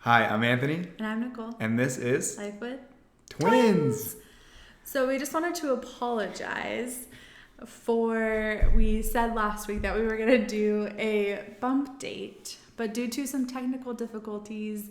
Hi, I'm Anthony. And I'm Nicole. And this is Life with Twins. So we just wanted to apologize we said last week that we were going to do a bump date, but due to some technical difficulties,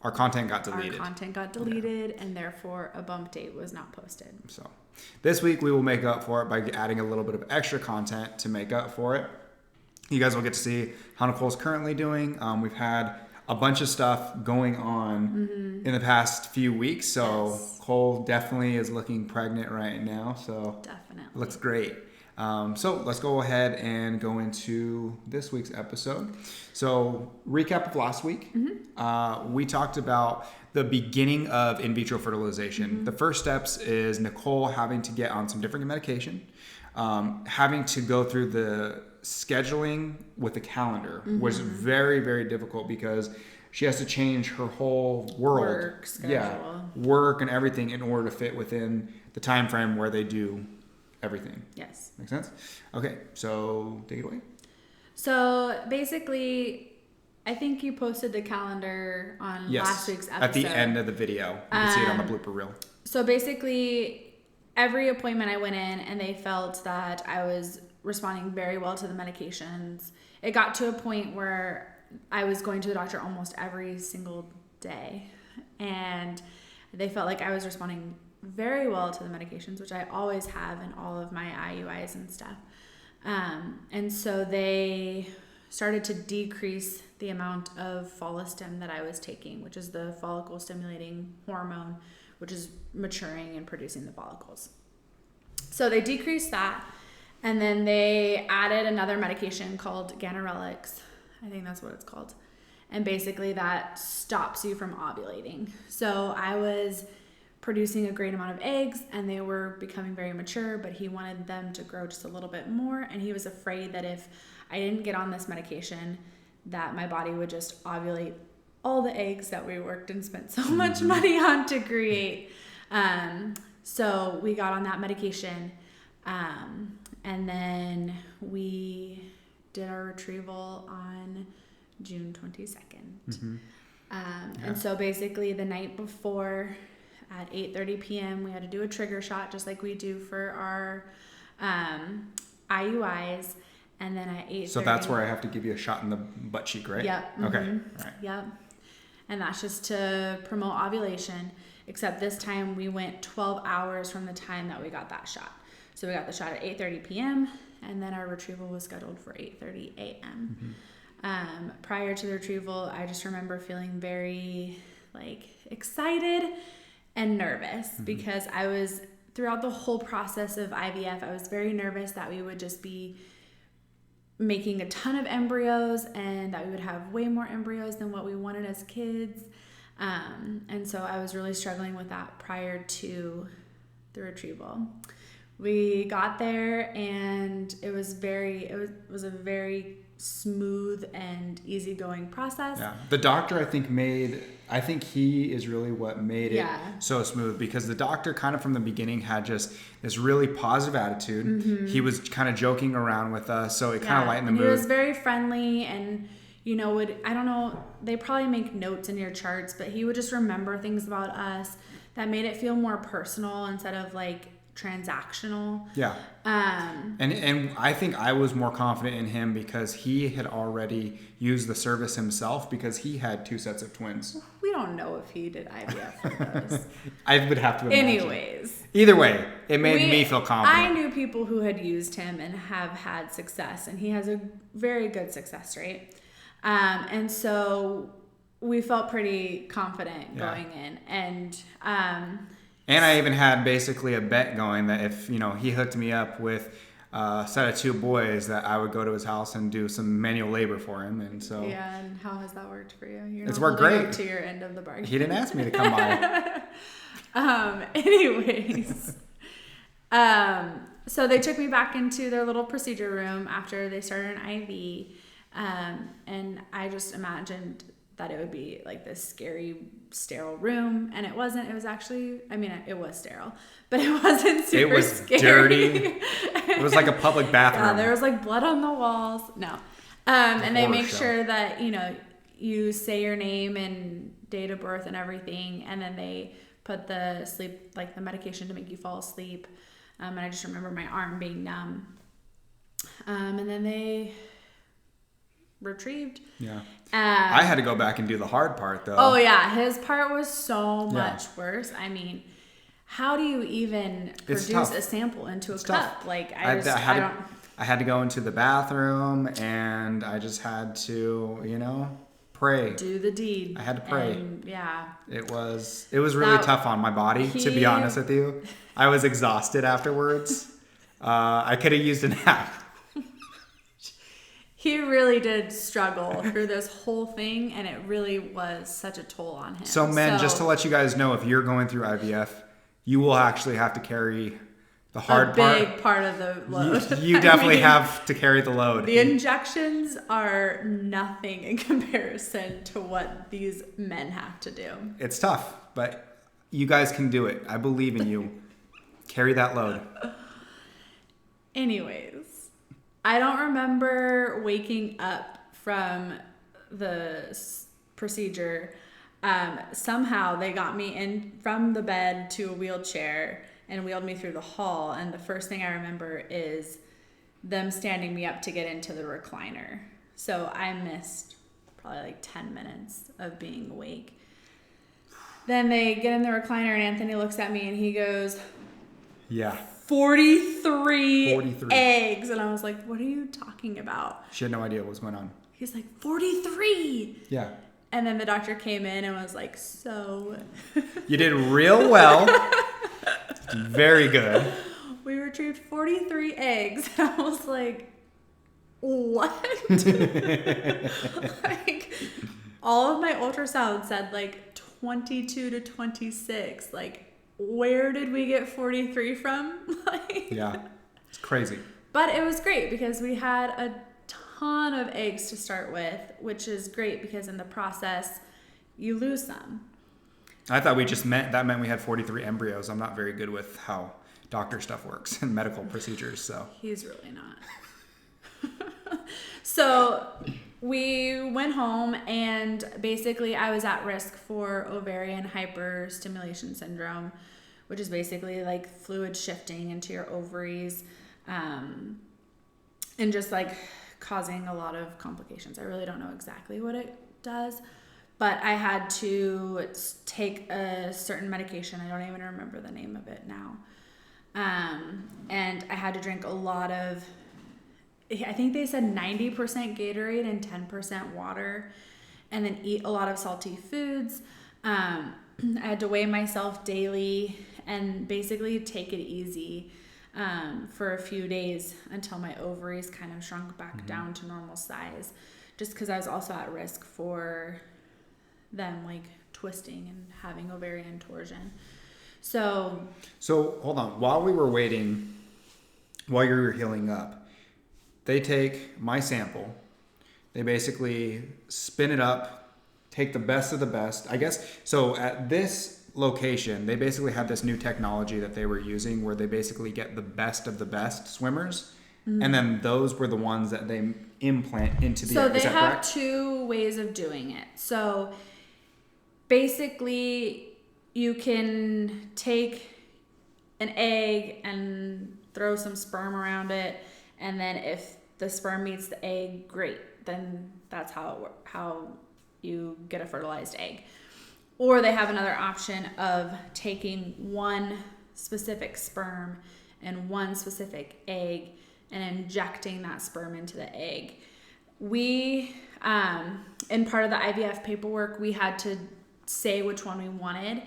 our content got deleted. And therefore a bump date was not posted. So this week we will make up for it by adding a little bit of extra content to make up for it. You guys will get to see how Nicole's currently doing. We've had a bunch of stuff going on in the past few weeks. So yes. Cole definitely is looking pregnant right now. So definitely looks great. So let's go ahead and go into this week's episode. So recap of last week. We talked about the beginning of in vitro fertilization. The first steps is Nicole having to get on some different medication, having to go through the scheduling with the calendar was very, very difficult because she has to change her whole work schedule. Work and everything in order to fit within the time frame where they do everything. Yes. Make sense? Okay, so take it away. So basically, I think you posted the calendar on last week's episode. At the end of the video. You can see it on the blooper reel. So basically, every appointment I went in and they felt that I was responding very well to the medications. It got to a point where I was going to the doctor almost every single day, and they felt like I was responding very well to the medications, which I always have in all of my IUIs and stuff. And so they started to decrease the amount of follistim that I was taking, which is the follicle stimulating hormone, which is maturing and producing the follicles. So they decreased that. And then they added another medication called ganirelix. I think that's what it's called. And basically that stops you from ovulating. So I was producing a great amount of eggs and they were becoming very mature, but he wanted them to grow just a little bit more. And he was afraid that if I didn't get on this medication, that my body would just ovulate all the eggs that we worked and spent so much money on to create. So we got on that medication. And then we did our retrieval on June 22nd. And so basically the night before at 8:30 p.m. we had to do a trigger shot just like we do for our IUIs. And then at 8:30. So that's where I have to give you a shot in the butt cheek, right? Yep. Okay. All right. Yep. And that's just to promote ovulation, except this time we went 12 hours from the time that we got that shot. So we got the shot at 8:30 p.m. and then our retrieval was scheduled for 8:30 a.m. Prior to the retrieval, I just remember feeling very excited and nervous because I was throughout the whole process of IVF, I was very nervous that we would just be making a ton of embryos and that we would have way more embryos than what we wanted as kids. And so I was really struggling with that prior to the retrieval. We got there and it was a very smooth and easygoing process. Yeah. The doctor I think he is really what made it so smooth because the doctor kind of from the beginning had just this really positive attitude. He was kind of joking around with us, so it kind of lightened the mood. He was very friendly and I don't know, they probably make notes in your charts, but he would just remember things about us that made it feel more personal instead of transactional. Yeah. And I think I was more confident in him because he had already used the service himself because he had 2 sets of twins. We don't know if he did IVF for those. I would have to imagine. Anyways. Either way, it made me feel confident. I knew people who had used him and have had success, and he has a very good success rate. And so we felt pretty confident going in. And I even had basically a bet going that if, he hooked me up with a set of 2 boys, that I would go to his house and do some manual labor for him. And so. Yeah, and how has that worked for you? It's worked great. Up to your end of the bargain. He didn't ask me to come by. Anyways. So they took me back into their little procedure room after they started an IV. And I just imagined that it would be this scary sterile room, and it wasn't. It was actually, it was sterile, but it wasn't super It was scary. dirty. It was like a public bathroom. Yeah, there was blood on the walls. No. And they make sure that, you say your name and date of birth and everything, and then they put the sleep, like the medication to make you fall asleep. And I just remember my arm being numb. And then they retrieved. Yeah. I had to go back and do the hard part though. Oh yeah, his part was so much worse. I mean, how do you even produce a sample into a cup? Tough. Like I had to go into the bathroom and I just had to, pray. Do the deed. I had to pray. And, yeah. It was really tough on my body, to be honest with you. I was exhausted afterwards. I could have used a nap. He really did struggle through this whole thing, and it really was such a toll on him. So men, just to let you guys know, if you're going through IVF, you will actually have to carry the hard part. A big part of the load. You definitely have to carry the load. The injections are nothing in comparison to what these men have to do. It's tough, but you guys can do it. I believe in you. Carry that load. Anyways, I don't remember waking up from the procedure. Somehow they got me in from the bed to a wheelchair and wheeled me through the hall. And the first thing I remember is them standing me up to get into the recliner. So I missed probably like 10 minutes of being awake. Then they get in the recliner and Anthony looks at me and he goes, yeah, 43 eggs. And I was like, what are you talking about? She had no idea what was going on. He's like, 43. Yeah. And then the doctor came in and was like, so. You did real well. Very good. We retrieved 43 eggs. And I was like, what? Like, all of my ultrasound said like 22 to 26. Like, where did we get 43 from? Yeah, it's crazy. But it was great because we had a ton of eggs to start with, which is great because in the process, you lose some. I thought that meant we had 43 embryos. I'm not very good with how doctor stuff works and medical procedures, so. He's really not. So we went home and basically I was at risk for ovarian hyperstimulation syndrome, which is basically like fluid shifting into your ovaries, and just like causing a lot of complications. I really don't know exactly what it does, but I had to take a certain medication. I don't even remember the name of it now. And I had to drink a lot of, I think they said 90% Gatorade and 10% water, and then eat a lot of salty foods. I had to weigh myself daily and basically take it easy for a few days until my ovaries kind of shrunk back down to normal size, just because I was also at risk for them like twisting and having ovarian torsion. So hold on. While we were waiting, while you were healing up, they take my sample. They basically spin it up, take the best of the best. I guess, so at this location, they basically had this new technology that they were using where they basically get the best of the best swimmers. Mm-hmm. And then those were the ones that they implant into the egg. So they have correct? 2 ways of doing it. So basically, you can take an egg and throw some sperm around it, and then if the sperm meets the egg, great. Then that's how you get a fertilized egg. Or they have another option of taking one specific sperm and one specific egg and injecting that sperm into the egg. We, in part of the IVF paperwork, we had to say which one we wanted.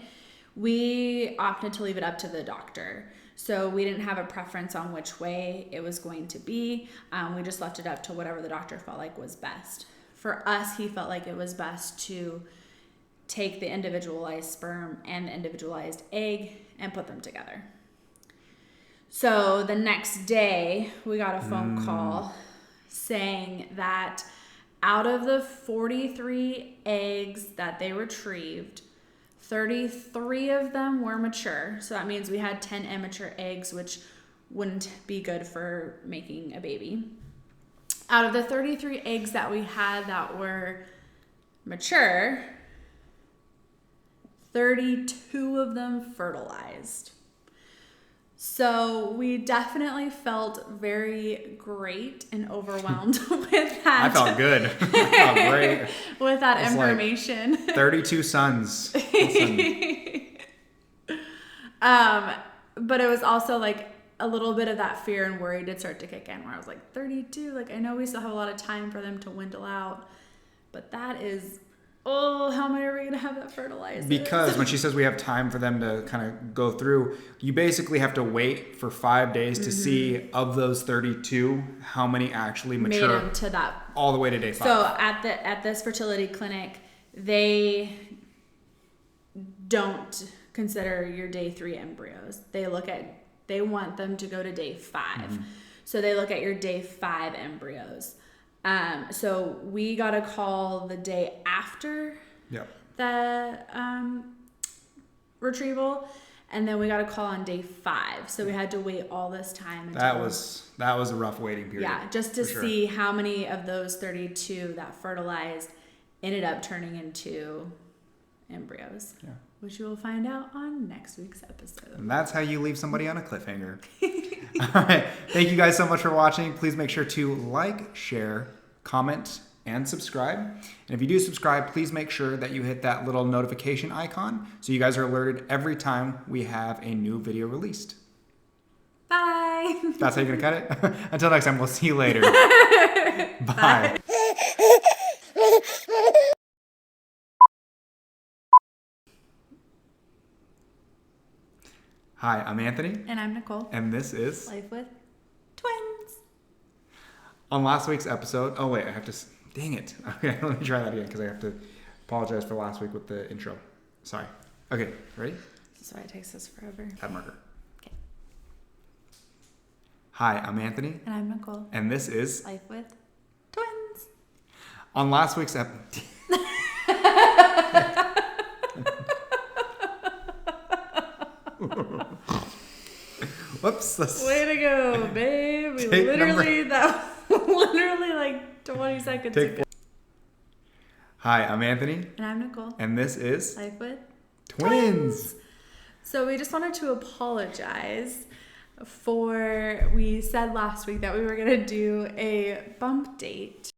We opted to leave it up to the doctor. So we didn't have a preference on which way it was going to be. We just left it up to whatever the doctor felt like was best. For us, he felt like it was best to take the individualized sperm and the individualized egg and put them together. So the next day, we got a phone call saying that out of the 43 eggs that they retrieved, 33 of them were mature. So that means we had 10 immature eggs, which wouldn't be good for making a baby. Out of the 33 eggs that we had that were mature, 32 of them fertilized. So we definitely felt very great and overwhelmed with that. I felt good. I felt great. With that information. Like 32 sons. But it was also like a little bit of that fear and worry did start to kick in, where I was like, 32, like I know we still have a lot of time for them to dwindle out, but that is, how many are we gonna have that fertilized? Because when she says we have time for them to kind of go through, you basically have to wait for 5 days to see, of those 32, how many actually mature. Made them to that all the way to day 5. So at this fertility clinic, they don't consider your day 3 embryos. They want them to go to day 5. So they look at your day 5 embryos. So we got a call the day after the retrieval, and then we got a call on day 5. So we had to wait all this time. That was a rough waiting period. Yeah, just to see how many of those 32 that fertilized ended up turning into embryos. Yeah. Which you will find out on next week's episode. And that's how you leave somebody on a cliffhanger. All right. Thank you guys so much for watching. Please make sure to like, share, comment, and subscribe. And if you do subscribe, please make sure that you hit that little notification icon so you guys are alerted every time we have a new video released. Bye. That's how you're going to cut it? Until next time, we'll see you later. Bye. Hi, I'm Anthony. And I'm Nicole. And this is Life with Twins. On last week's episode, dang it. Okay, let me try that again because I have to apologize for last week with the intro. Sorry. Okay, ready? This is why it takes us forever. Add marker. Okay. Hi, I'm Anthony. And I'm Nicole. And this is Life with Twins. On last week's episode. Whoops. Way to go, babe. That was literally like 20 seconds ago. Hi, I'm Anthony. And I'm Nicole. And this is Life with Twins. So we just wanted to apologize we said last week that we were going to do a bump date